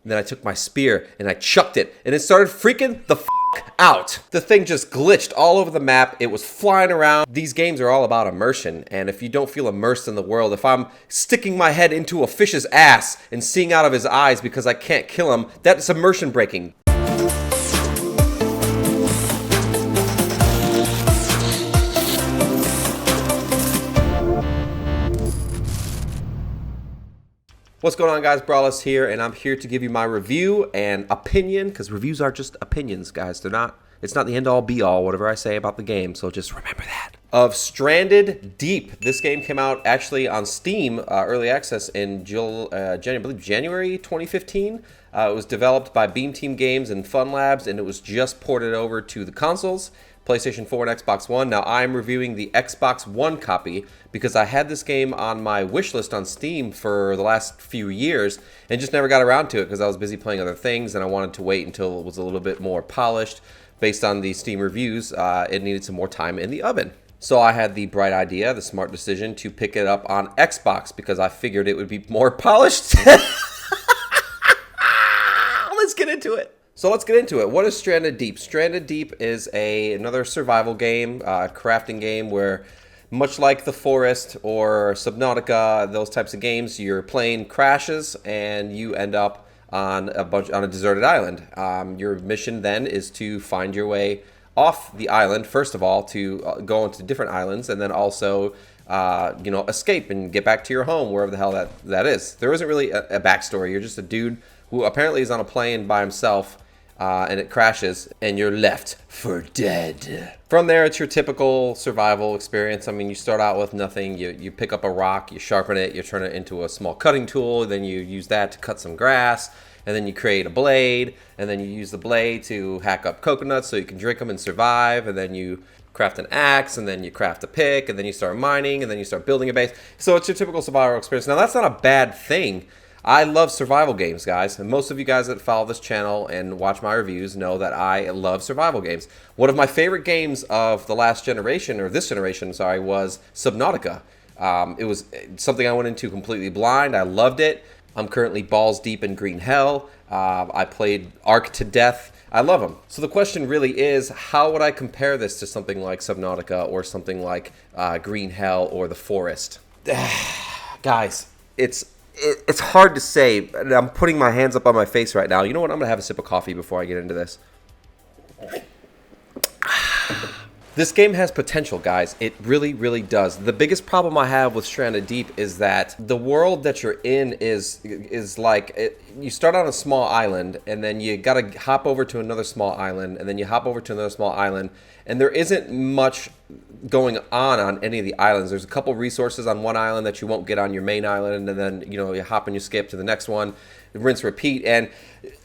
And then I took my spear and I chucked it, and it started freaking the out. The thing just glitched all over the map. It was flying around. These games are all about immersion, and if you don't feel immersed in the world, if I'm sticking my head into a fish's ass and seeing out of his eyes because I can't kill him, that's immersion breaking. What's going on, guys? Brawless here, and I'm here to give you my review and opinion, because reviews are just opinions, guys. It's not the end-all, be-all, whatever I say about the game, so just remember that. Of Stranded Deep. This game came out actually on Steam, early access in January 2015. It was developed by Beam Team Games and Fun Labs, and it was just ported over to the consoles, PlayStation 4 and Xbox One. Now I'm reviewing the Xbox One copy because I had this game on my wish list on Steam for the last few years and just never got around to it because I was busy playing other things and I wanted to wait until it was a little bit more polished. Based on the Steam reviews, it needed some more time in the oven. So I had the bright idea, the smart decision to pick it up on Xbox because I figured it would be more polished. Let's get into it. So let's get into it. What is Stranded Deep? Stranded Deep is another survival game, crafting game where, much like The Forest or Subnautica, those types of games, your plane crashes and you end up on a deserted island. Your mission then is to find your way off the island. First of all, to go into different islands, and then also, escape and get back to your home, wherever the hell that is. There isn't really a backstory. You're just a dude who apparently is on a plane by himself. And it crashes, and you're left for dead. From there, it's your typical survival experience. I mean, you start out with nothing. You pick up a rock, you sharpen it, you turn it into a small cutting tool, then you use that to cut some grass, and then you create a blade, and then you use the blade to hack up coconuts so you can drink them and survive, and then you craft an axe, and then you craft a pick, and then you start mining, and then you start building a base. So it's your typical survival experience. Now, that's not a bad thing. I love survival games, guys, and most of you guys that follow this channel and watch my reviews know that I love survival games. One of my favorite games of the last generation, or this generation, sorry, was Subnautica. It was something I went into completely blind. I loved it. I'm currently balls deep in Green Hell. I played Ark to death. I love them. So the question really is, how would I compare this to something like Subnautica or something like Green Hell or The Forest? Guys, it's hard to say. I'm putting my hands up on my face right now. You know what? I'm going to have a sip of coffee before I get into this. This game has potential, guys. It really, really does. The biggest problem I have with Stranded Deep is that the world that you're in is like, you start on a small island, and then you got to hop over to another small island, and then you hop over to another small island, and there isn't much going on any of the islands. There's a couple resources on one island that you won't get on your main island, and then you hop and you skip to the next one, rinse, repeat, and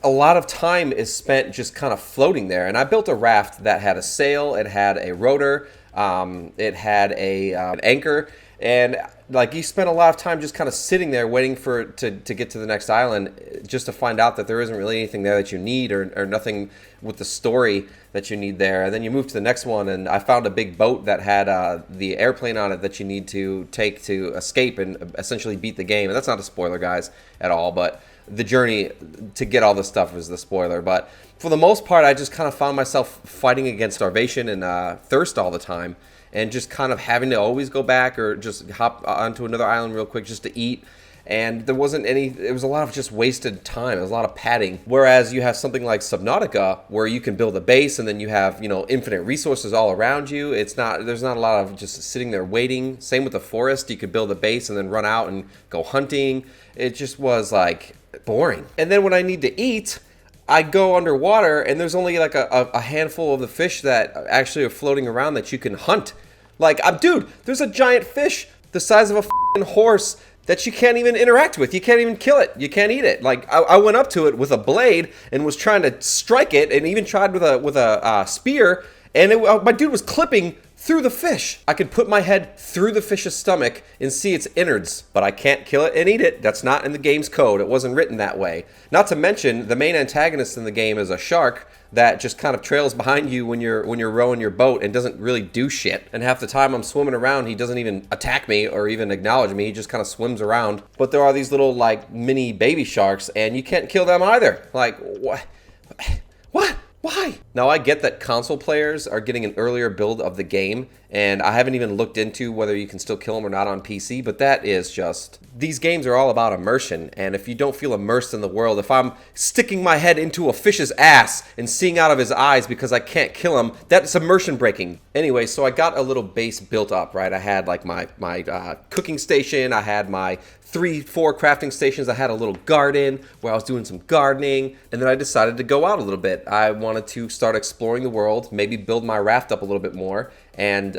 a lot of time is spent just kind of floating there. And I built a raft that had a sail, it had a rotor, it had an anchor, and like you spend a lot of time just kind of sitting there waiting for to get to the next island, just to find out that there isn't really anything there that you need, or nothing with the story that you need there. And then you move to the next one, and I found a big boat that had the airplane on it that you need to take to escape and essentially beat the game. And that's not a spoiler, guys, at all, but the journey to get all this stuff is the spoiler. But for the most part, I just kind of found myself fighting against starvation and thirst all the time, and just kind of having to always go back or just hop onto another island real quick just to eat. And there wasn't any, it was a lot of just wasted time. It was a lot of padding. Whereas you have something like Subnautica where you can build a base, and then you have, infinite resources all around you. There's not a lot of just sitting there waiting. Same with The Forest. You could build a base and then run out and go hunting. It just was like boring. And then when I need to eat, I go underwater, and there's only like a handful of the fish that actually are floating around that you can hunt. Like, dude, there's a giant fish the size of a f***ing horse that you can't even interact with. You can't even kill it. You can't eat it. Like, I went up to it with a blade and was trying to strike it, and even tried with a spear, and my dude was clipping through the fish. I can put my head through the fish's stomach and see its innards, but I can't kill it and eat it. That's not in the game's code. It wasn't written that way. Not to mention, the main antagonist in the game is a shark that just kind of trails behind you when you're rowing your boat and doesn't really do shit. And half the time I'm swimming around, he doesn't even attack me or even acknowledge me. He just kind of swims around. But there are these little like mini baby sharks, and you can't kill them either. Like, what? What? Why? Now, I get that console players are getting an earlier build of the game, and I haven't even looked into whether you can still kill them or not on PC, but that is just... These games are all about immersion, and if you don't feel immersed in the world, if I'm sticking my head into a fish's ass and seeing out of his eyes because I can't kill him, that's immersion breaking. Anyway, so I got a little base built up, right? I had like my cooking station, I had my 3-4 crafting stations, I had a little garden where I was doing some gardening, and then I decided to go out a little bit. I wanted to start exploring the world, maybe build my raft up a little bit more, and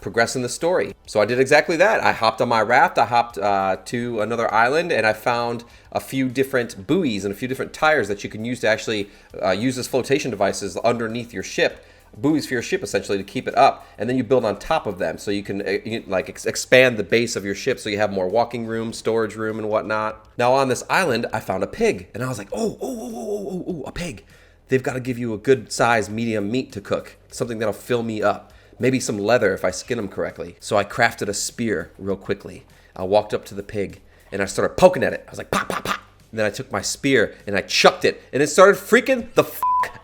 progress in the story. So I did exactly that. I hopped on my raft, I hopped to another island, and I found a few different buoys and a few different tires that you can use to actually use as flotation devices underneath your ship. Buoys for your ship essentially to keep it up, and then you build on top of them so you can expand the base of your ship so you have more walking room, storage room, and whatnot. Now on this island I found a pig, and I was like, oh, a pig. They've got to give you a good size medium meat to cook, something that'll fill me up, maybe some leather if I skin them correctly. So I crafted a spear real quickly. I walked up to the pig and I started poking at it. I was like, pop, pop, pop. And then I took my spear and I chucked it, and it started freaking the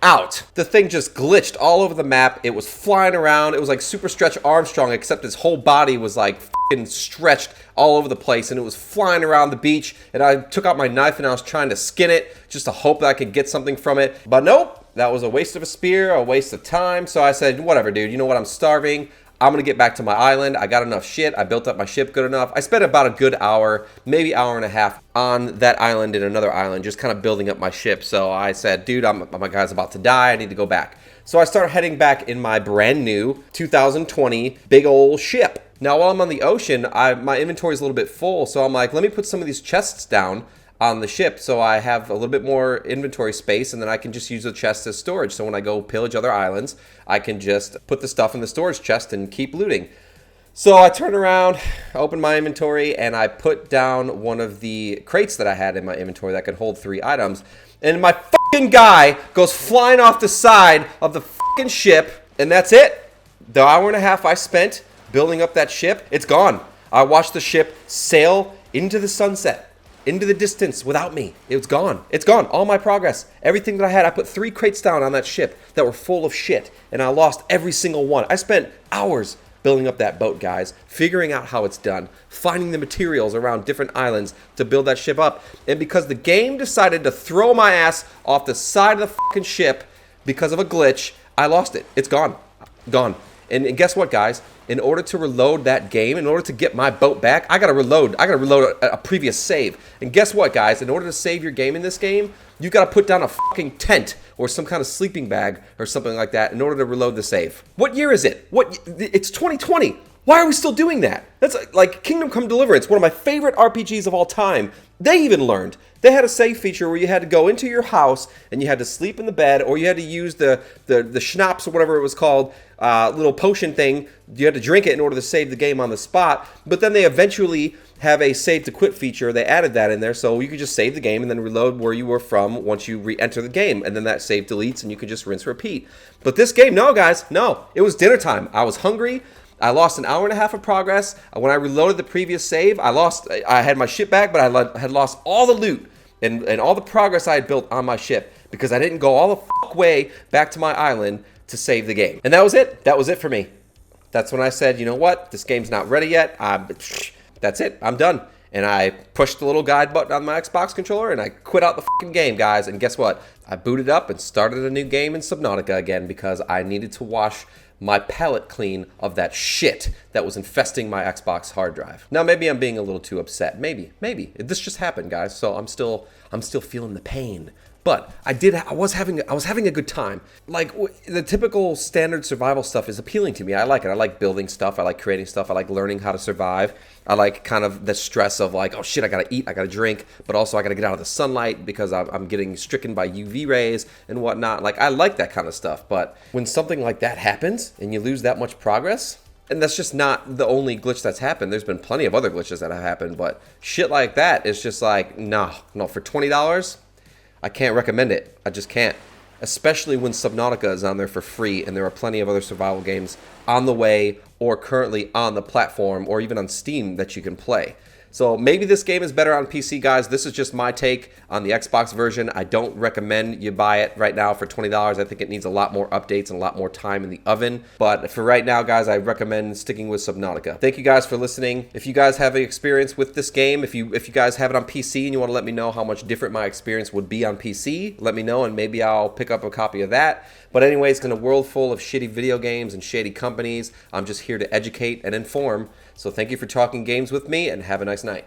out. The thing just glitched all over the map. It was flying around. It was like Super Stretch Armstrong, except his whole body was like stretched all over the place, and it was flying around the beach. And I took out my knife and I was trying to skin it just to hope that I could get something from it. But nope, that was a waste of a spear, a waste of time. So I said, whatever, dude. You know what? I'm starving. I'm going to get back to my island. I got enough shit. I built up my ship good enough. I spent about a good hour, maybe hour and a half on that island and another island, just kind of building up my ship. So I said, dude, my guy's about to die. I need to go back. So I started heading back in my brand new 2020 big old ship. Now, while I'm on the ocean, my inventory is a little bit full. So I'm like, let me put some of these chests down on the ship so I have a little bit more inventory space, and then I can just use the chest as storage. So when I go pillage other islands, I can just put the stuff in the storage chest and keep looting. So I turn around, open my inventory, and I put down one of the crates that I had in my inventory that could hold 3 items. And my fucking guy goes flying off the side of the fucking ship, and that's it. The hour and a half I spent building up that ship, it's gone. I watched the ship sail into the sunset, into the distance without me. It was gone. It's gone. All my progress. Everything that I had. I put 3 crates down on that ship that were full of shit, and I lost every single one. I spent hours building up that boat, guys, figuring out how it's done, finding the materials around different islands to build that ship up. And because the game decided to throw my ass off the side of the fucking ship because of a glitch, I lost it. It's gone. Gone. And guess what, guys? In order to reload that game, in order to get my boat back, I gotta reload a previous save. And guess what, guys? In order to save your game in this game, you gotta put down a fucking tent or some kind of sleeping bag or something like that in order to reload the save. What year is it? It's 2020. Why are we still doing that? That's like Kingdom Come Deliverance, one of my favorite RPGs of all time. They even learned. They had a save feature where you had to go into your house and you had to sleep in the bed, or you had to use the schnapps or whatever it was called, little potion thing. You had to drink it in order to save the game on the spot. But then they eventually have a save to quit feature. They added that in there, so you could just save the game and then reload where you were from once you re-enter the game, and then that save deletes and you can just rinse repeat. But this game, no, guys, no. It was dinner time. I was hungry. I lost an hour and a half of progress. When I reloaded the previous save, I had my ship back, but I had lost all the loot and all the progress I had built on my ship because I didn't go all the fuck way back to my island to save the game. And that was it. That was it for me. That's when I said, you know what? This game's not ready yet. That's it. I'm done. And I pushed the little guide button on my Xbox controller and I quit out the fucking game, guys. And guess what? I booted up and started a new game in Subnautica again because I needed to wash my palate clean of that shit that was infesting my Xbox hard drive. Now maybe I'm being a little too upset. Maybe. This just happened, guys. So I'm still feeling the pain. But I was having a good time. Like the typical standard survival stuff is appealing to me. I like it. I like building stuff. I like creating stuff. I like learning how to survive. I like kind of the stress of like, oh shit, I gotta eat, I gotta drink, but also I gotta get out of the sunlight because I'm getting stricken by UV rays and whatnot. Like I like that kind of stuff. But when something like that happens and you lose that much progress, And that's just not the only glitch that's happened. There's been plenty of other glitches that have happened, but shit like that is just like, no, for $20, I can't recommend it. I just can't. Especially when Subnautica is on there for free, and there are plenty of other survival games on the way or currently on the platform or even on Steam that you can play. So maybe this game is better on PC, guys. This is just my take on the Xbox version. I don't recommend you buy it right now for $20. I think it needs a lot more updates and a lot more time in the oven. But for right now, guys, I recommend sticking with Subnautica. Thank you guys for listening. If you guys have any experience with this game, if you guys have it on PC and you want to let me know how much different my experience would be on PC, let me know and maybe I'll pick up a copy of that. But anyways, in a world full of shitty video games and shady companies, I'm just here to educate and inform. So thank you for talking games with me, and have a nice night.